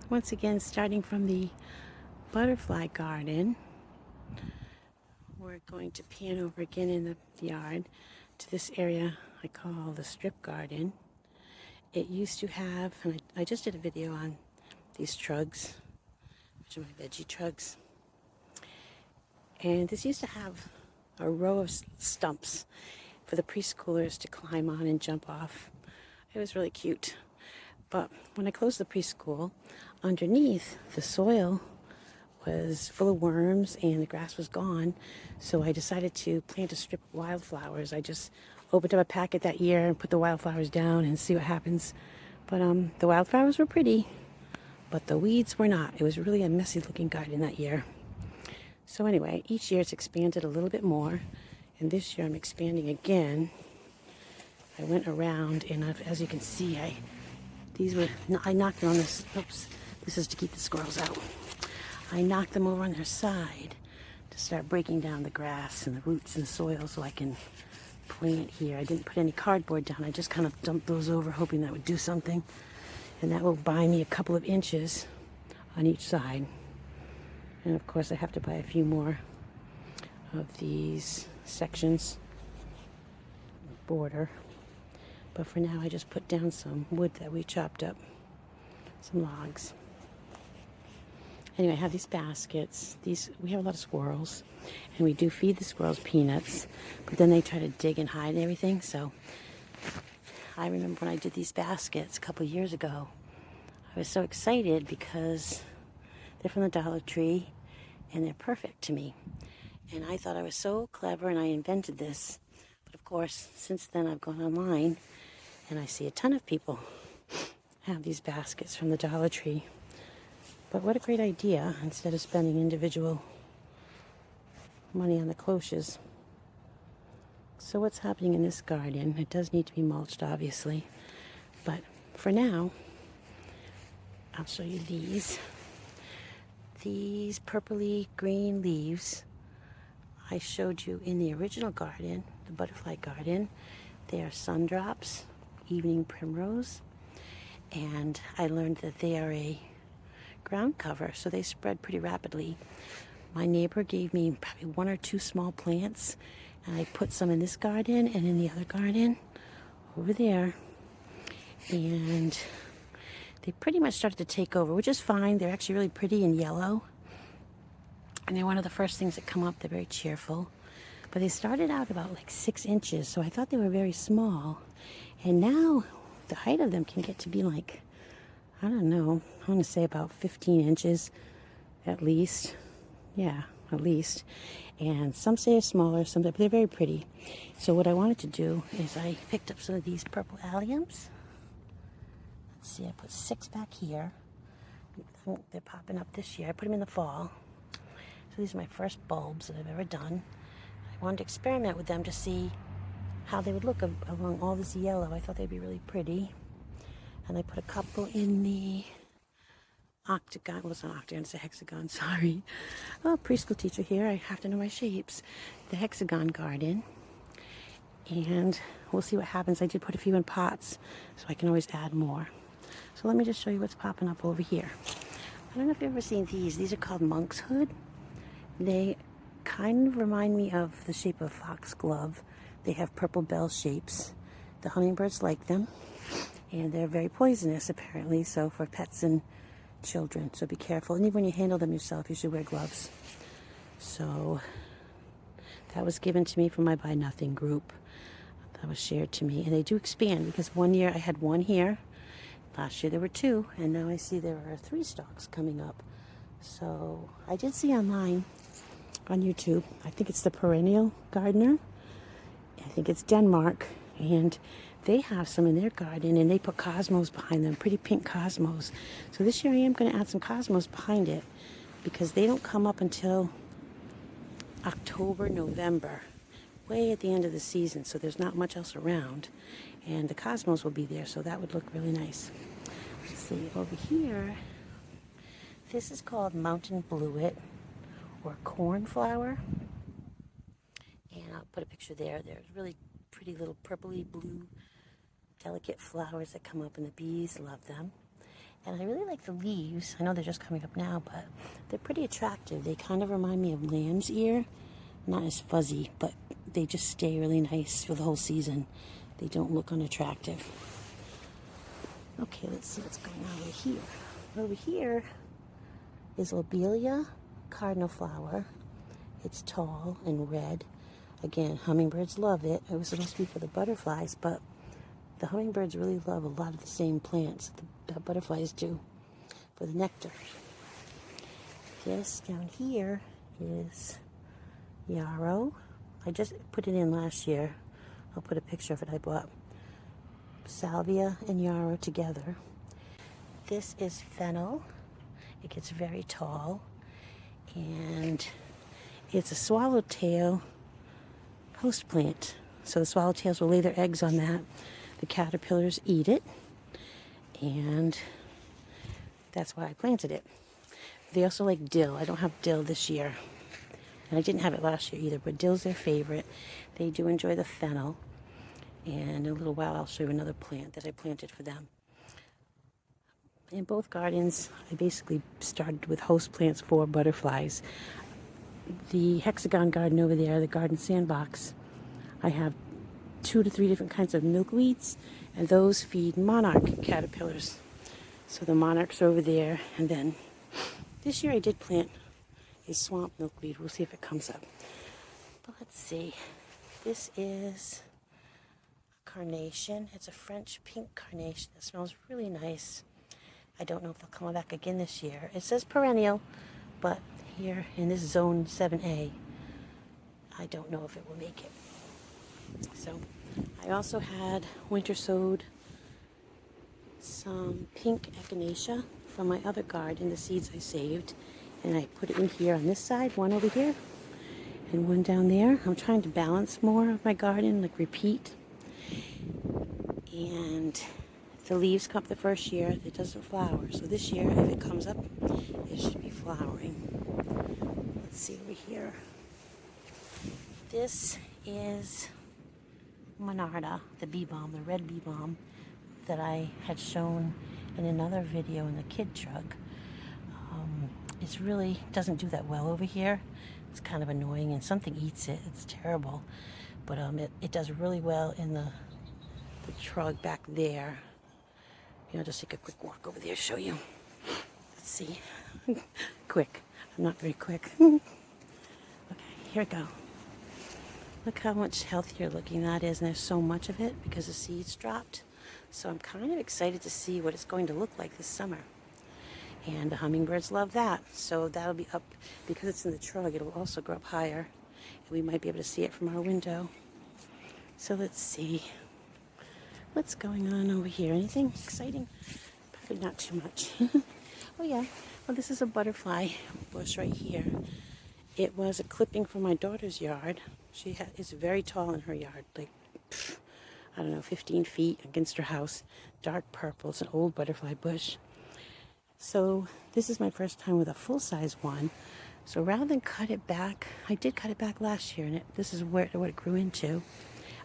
Once again, starting from the butterfly garden, we're going to pan over again in the yard to this area I call the strip garden. It used to have, and I just did a video on these trugs, which are my veggie trugs. And this used to have a row of stumps for the preschoolers to climb on and jump off. It was really cute. But when I closed the preschool, underneath the soil was full of worms and the grass was gone. So I decided to plant a strip of wildflowers. I just opened up a packet that year and put the wildflowers down and see what happens. But the wildflowers were pretty, but the weeds were not. It was really a messy looking garden that year. So anyway, each year it's expanded a little bit more. And this year I'm expanding again. I went around and as you can see, I knocked them on this, oops, this is to keep the squirrels out. I knocked them over on their side to start breaking down the grass and the roots and the soil so I can plant here. I didn't put any cardboard down. I just kind of dumped those over hoping that would do something. And that will buy me a couple of inches on each side. And of course I have to buy a few more of these sections border. But for now I just put down some wood that we chopped up, some logs. Anyway, I have these baskets. We have a lot of squirrels, and we do feed the squirrels peanuts, but then they try to dig and hide and everything. So I remember when I did these baskets a couple of years ago, I was so excited because they're from the Dollar Tree and they're perfect to me. And I thought I was so clever and I invented this. But of course, since then I've gone online and I see a ton of people have these baskets from the Dollar Tree. But what a great idea, instead of spending individual money on the cloches. So what's happening in this garden? It does need to be mulched, obviously. But for now, I'll show you these. These purpley green leaves I showed you in the original garden, the butterfly garden. They are sundrops, evening primrose. And I learned that they are a ground cover, so they spread pretty rapidly. My neighbor gave me probably one or two small plants, and I put some in this garden and in the other garden over there, and they pretty much started to take over, which is fine. They're actually really pretty and yellow, and they're one of the first things that come up. They're very cheerful, but they started out about like 6 inches, so I thought they were very small, and now the height of them can get to be like, I don't know, I want to say about 15 inches at least. Yeah, at least. And some say they're smaller, some say, but they're very pretty. So what I wanted to do is I picked up some of these purple alliums. Let's see, I put 6 back here. They're popping up this year. I put them in the fall. So these are my first bulbs that I've ever done. I wanted to experiment with them to see how they would look along all this yellow. I thought they'd be really pretty. And I put a couple in the octagon. Well, it's not octagon, it's a hexagon, sorry. Oh, preschool teacher here, I have to know my shapes. The hexagon garden. And we'll see what happens. I did put a few in pots, so I can always add more. So let me just show you what's popping up over here. I don't know if you've ever seen these. These are called monk's hood. They kind of remind me of the shape of foxglove. They have purple bell shapes. The hummingbirds like them. And they're very poisonous, apparently, so for pets and children. So be careful. And even when you handle them yourself, you should wear gloves. So that was given to me from my Buy Nothing group. That was shared to me. And they do expand, because one year I had 1 here. Last year there were 2. And now I see there are 3 stalks coming up. So I did see online on YouTube, I think it's the Perennial Gardener. I think it's Denmark. And they have some in their garden, and they put cosmos behind them, pretty pink cosmos. So this year I am going to add some cosmos behind it, because they don't come up until October, November, way at the end of the season, so there's not much else around. And the cosmos will be there, so that would look really nice. Let's see, over here, this is called mountain bluet, or cornflower. And I'll put a picture there. There's really pretty little purpley blue delicate flowers that come up, and the bees love them. And I really like the leaves. I know they're just coming up now, but they're pretty attractive. They kind of remind me of lamb's ear. Not as fuzzy, but they just stay really nice for the whole season. They don't look unattractive. Okay, let's see what's going on over here. Over here is lobelia cardinal flower. It's tall and red. Again, hummingbirds love it. It was supposed to be for the butterflies, but the hummingbirds really love a lot of the same plants that butterflies do for the nectar. This down here is yarrow. I just put it in last year. I'll put a picture of it I bought. Salvia and yarrow together. This is fennel. It gets very tall, and it's a swallowtail host plant. So the swallowtails will lay their eggs on that. The caterpillars eat it, and that's why I planted it. They also like dill. I don't have dill this year, and I didn't have it last year either, but dill's their favorite. They do enjoy the fennel, and in a little while I'll show you another plant that I planted for them. In both gardens, I basically started with host plants for butterflies. The hexagon garden over there, the garden sandbox, I have 2 to 3 different kinds of milkweeds, and those feed monarch caterpillars. So the monarchs are over there, and then this year I did plant a swamp milkweed. We'll see if it comes up. But let's see. This is a carnation. It's a French pink carnation. It smells really nice. I don't know if they'll come back again this year. It says perennial, but here in this zone 7A, I don't know if it will make it. So I also had winter sowed some pink echinacea from my other garden, the seeds I saved, and I put it in here on this side, one over here, and one down there. I'm trying to balance more of my garden, like repeat. And the leaves come up the first year, it doesn't flower. So this year, if it comes up, it should be flowering. Let's see over here. This is Monarda, the bee balm, the red bee balm that I had shown in another video in the kid truck. It's really doesn't do that well over here. It's kind of annoying, and something eats it. It's terrible, but it does really well in the truck back there. I'll just take a quick walk over there, show you. Let's see. Quick. I'm not very quick. Okay, here we go. Look how much healthier looking that is, and there's so much of it because the seeds dropped. So I'm kind of excited to see what it's going to look like this summer. And the hummingbirds love that. So that'll be up, because it's in the truck, it'll also grow up higher. And we might be able to see it from our window. So let's see. What's going on over here? Anything exciting? Probably not too much. Oh yeah. Well, this is a butterfly bush right here. It was a clipping from my daughter's yard. It's very tall in her yard, like, I don't know, 15 feet against her house. Dark purple. It's an old butterfly bush. So this is my first time with a full-size one. So rather than cut it back, I did cut it back last year, and this is what it grew into.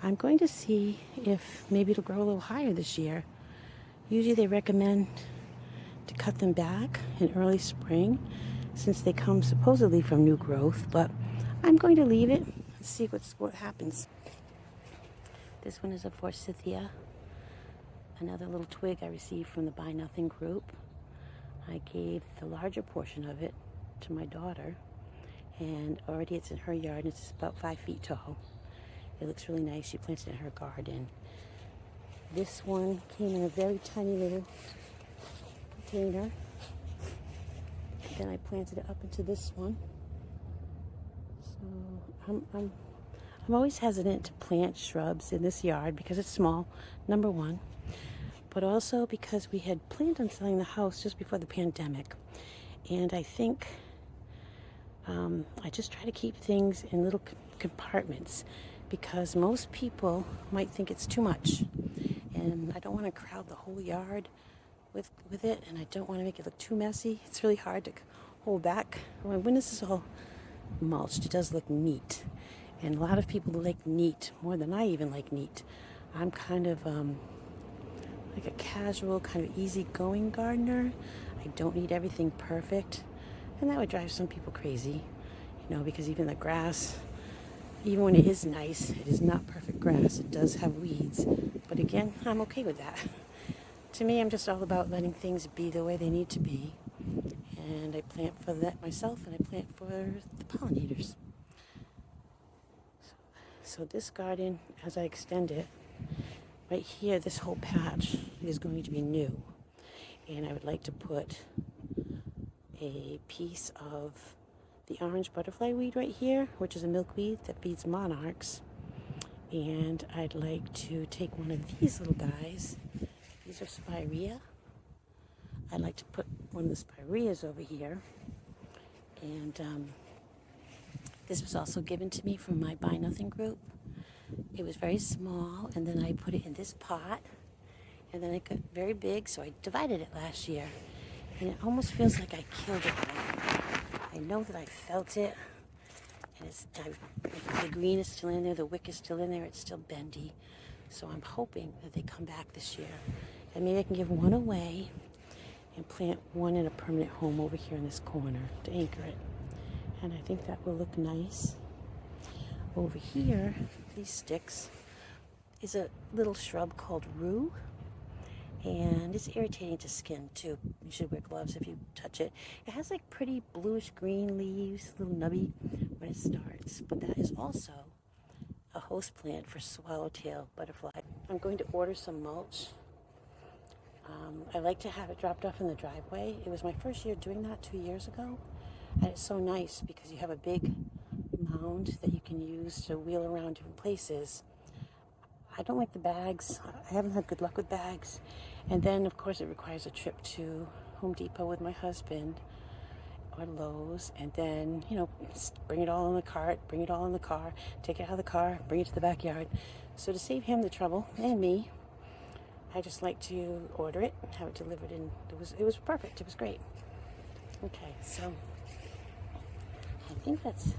I'm going to see if maybe it'll grow a little higher this year. Usually they recommend to cut them back in early spring, since they come supposedly from new growth, but I'm going to leave it and see what happens. This one is a forsythia, another little twig I received from the Buy Nothing group. I gave the larger portion of it to my daughter, and already it's in her yard, and it's about 5 feet tall. It looks really nice. She planted it in her garden. This one came in a very tiny little container. Then I planted it up into this one. So I'm always hesitant to plant shrubs in this yard because it's small, number one. But also because we had planned on selling the house just before the pandemic. And I think I just try to keep things in little compartments, because most people might think it's too much. And I don't want to crowd the whole yard with it, and I don't want to make it look too messy. It's really hard to hold back. When this is all mulched, it does look neat. And a lot of people like neat more than I even like neat. I'm kind of like a casual, kind of easygoing gardener. I don't need everything perfect. And that would drive some people crazy, you know, because even the grass, even when it is nice, it is not perfect grass. It does have weeds. But again, I'm okay with that. To me, I'm just all about letting things be the way they need to be. And I plant for that myself, and I plant for the pollinators. So this garden, as I extend it, right here, this whole patch is going to be new. And I would like to put a piece of the orange butterfly weed right here, which is a milkweed that feeds monarchs. And I'd like to take one of these little guys. These are spirea. I'd like to put one of the spireas over here. And this was also given to me from my Buy Nothing group. It was very small, and then I put it in this pot. And then it got very big, so I divided it last year. And it almost feels like I killed it. I know that I felt it. And the green is still in there, the wick is still in there, it's still bendy. So I'm hoping that they come back this year. And maybe I can give one away and plant one in a permanent home over here in this corner to anchor it. And I think that will look nice. Over here, these sticks, is a little shrub called rue. And it's irritating to skin too. You should wear gloves if you touch it. It has like pretty bluish green leaves, a little nubby when it starts. But that is also a host plant for swallowtail butterfly. I'm going to order some mulch. I like to have it dropped off in the driveway. It was my first year doing that 2 years ago. And it's so nice because you have a big mound that you can use to wheel around different places. I don't like the bags. I haven't had good luck with bags. And then, of course, it requires a trip to Home Depot with my husband or Lowe's. And then, you know, bring it all in the cart, bring it all in the car, take it out of the car, bring it to the backyard. So to save him the trouble and me, I just like to order it, have it delivered, and it was perfect. It was great. Okay, so I think that's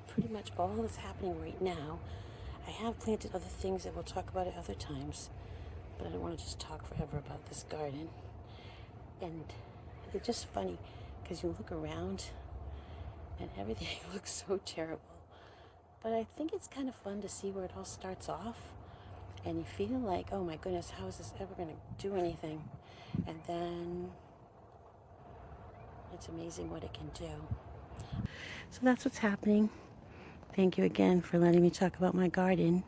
pretty much all that's happening right now. I have planted other things that we'll talk about at other times, but I don't want to just talk forever about this garden. And it's just funny because you look around and everything looks so terrible. But I think it's kind of fun to see where it all starts off. And you feel like, oh my goodness, how is this ever going to do anything? And then it's amazing what it can do. So that's what's happening. Thank you again for letting me talk about my garden.